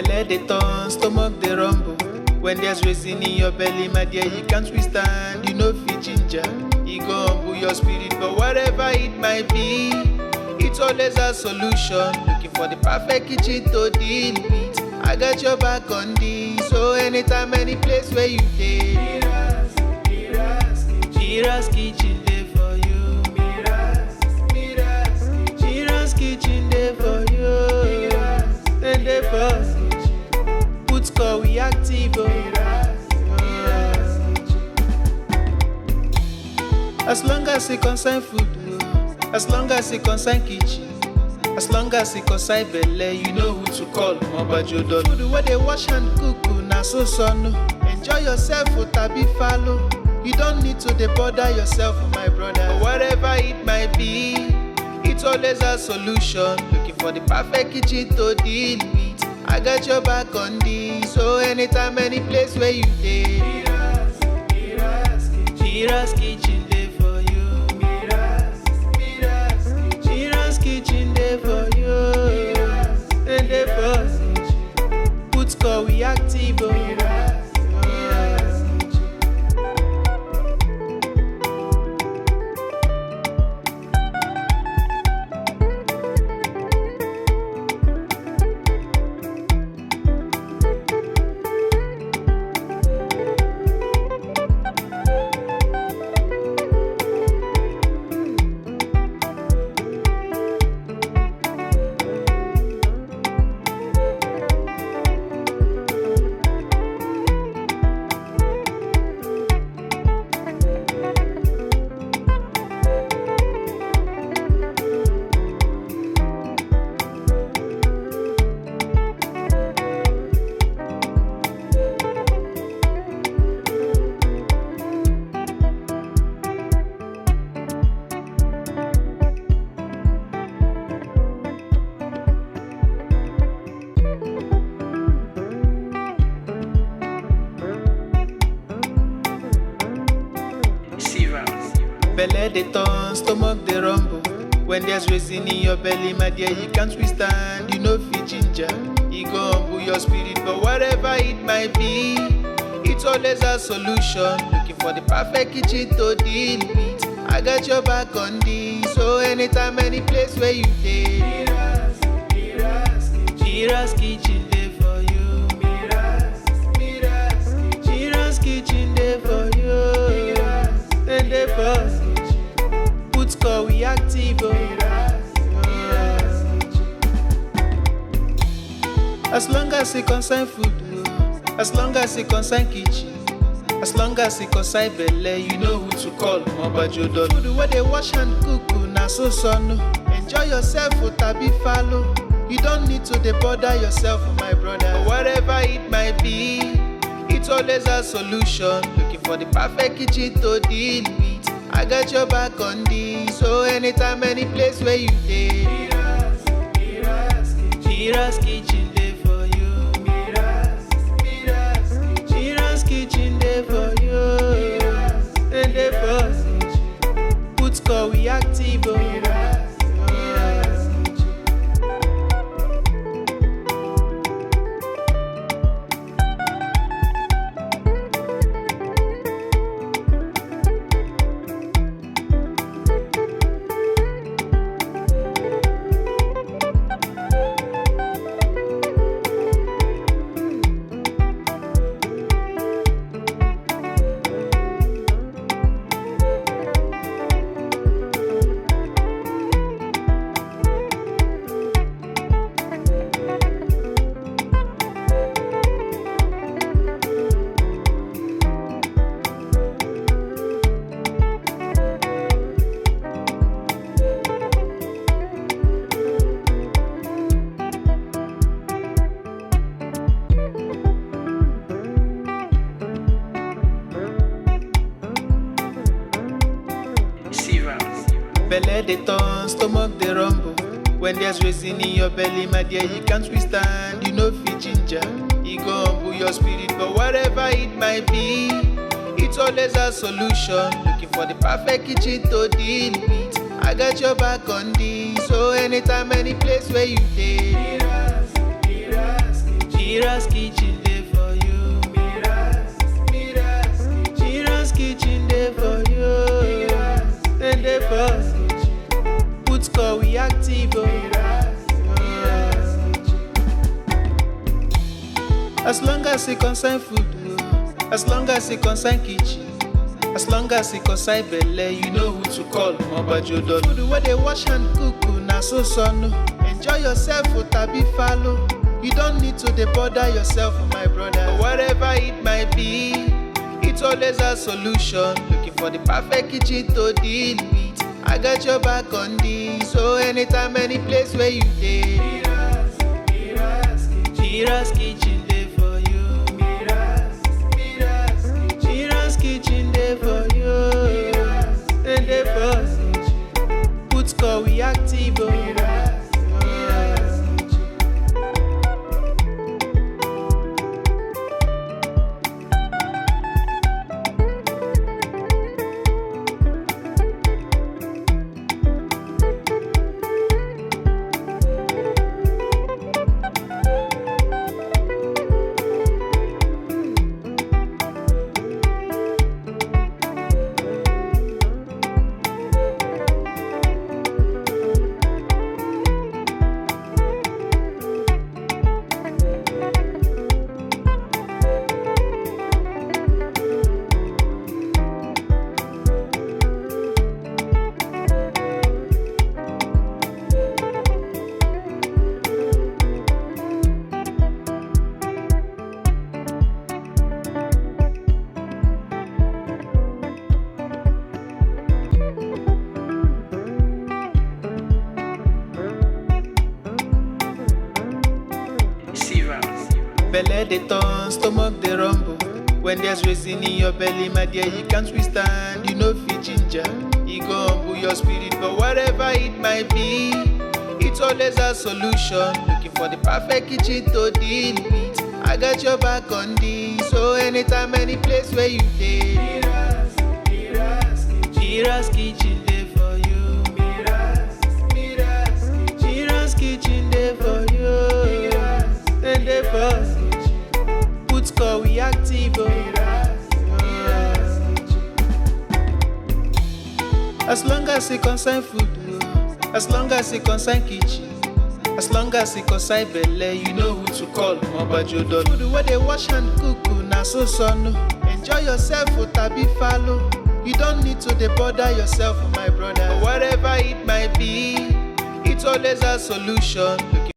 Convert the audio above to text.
Belle dey turn, stomach dey rumble. When there's reason in your belly, my dear, you can't withstand. You know fit ginger, it go humble your spirit. But whatever it might be, it's always a solution. Looking for the perfect kitchen to deal with. I got your back on this. So anytime, any place where you dey, MIRA'S kitchen dey for you. MIRA'S kitchen dey for you. Then dey for put score we active. As long as it concern food, as long as it concern kitchen, as long as it concern belle, you know who to call. Mobajodo food where they wash and cook, na so son. Enjoy yourself, tabi follow. You don't need to bother yourself, my brother. But whatever it might be, it's always a solution. Looking for the perfect kitchen to deal with. I got your back on this. So anytime, any place where you dey, MIRA'S kitchen dey for you. MIRA'S kitchen dey for you. And dey for put score we active. Belle dey turn, stomach dey rumble. When there's reason in your belly, my dear, you can't withstand. You know fit ginger, it go humble your spirit. But whatever it might be, it's always a solution. Looking for the perfect kitchen to deal with. I got your back on this. So anytime, any place where you dey, MIRA'S kitchen dey for you. MIRA'S kitchen dey for you. And dey for put score we active. As long as it concern food, as long as it concern kitchen, as long as it concern belle, you know who to call. Mobajodo food where they wash and cook, na so son. Enjoy yourself, tabi follow. You don't need to bother yourself, my brother. But whatever it might be, it's always a solution. Looking for the perfect kitchen to deal with. I got your back on this. So anytime, any place where you dey, MIRA'S kitchen dey for you. MIRA'S kitchen dey for you. And dey for put score we active. Belle dey turn, stomach dey rumble. When there's reason in your belly, my dear, you can't withstand. You know fit ginger, it go humble your spirit. But whatever it might be, it's always a solution. Looking for the perfect kitchen to deal with. I got your back on this. So anytime, any place where you dey, MIRA'S kitchen day for you. MIRA'S kitchen day for you. Then day for put call we active. As long as it concern food, as long as it concern kitchen, as long as it concern belle, you know who to call. Mobajodo. Food where they wash and cook, na so son. Enjoy yourself, tabi follow. You don't need to bother yourself, my brother. Whatever it might be, it's always a solution. Looking for the perfect kitchen to deal with. I got your back on this. So anytime, any place where you dey, MIRA'S kitchen day for you. MIRA'S kitchen day for you. And day for put call we active. Belle dey turn, stomach dey rumble. When there's reason in your belly, my dear, you can't withstand. You know fit ginger, you go humble your spirit. But whatever it might be, it's always a solution. Looking for the perfect kitchen to deal with. I got your back on this. So anytime, any place where you dey, MIRA'S kitchen day for you. MIRA'S kitchen day for you. And day for put call we active. As long as it concern food, as long as it concern kitchen, as long as it concern belle, you know who to call. Mobajodo. Food where they wash and cook, na so son. Enjoy yourself, tabi follow. You don't need to bother yourself, my brother. Whatever it might be, it's always a solution.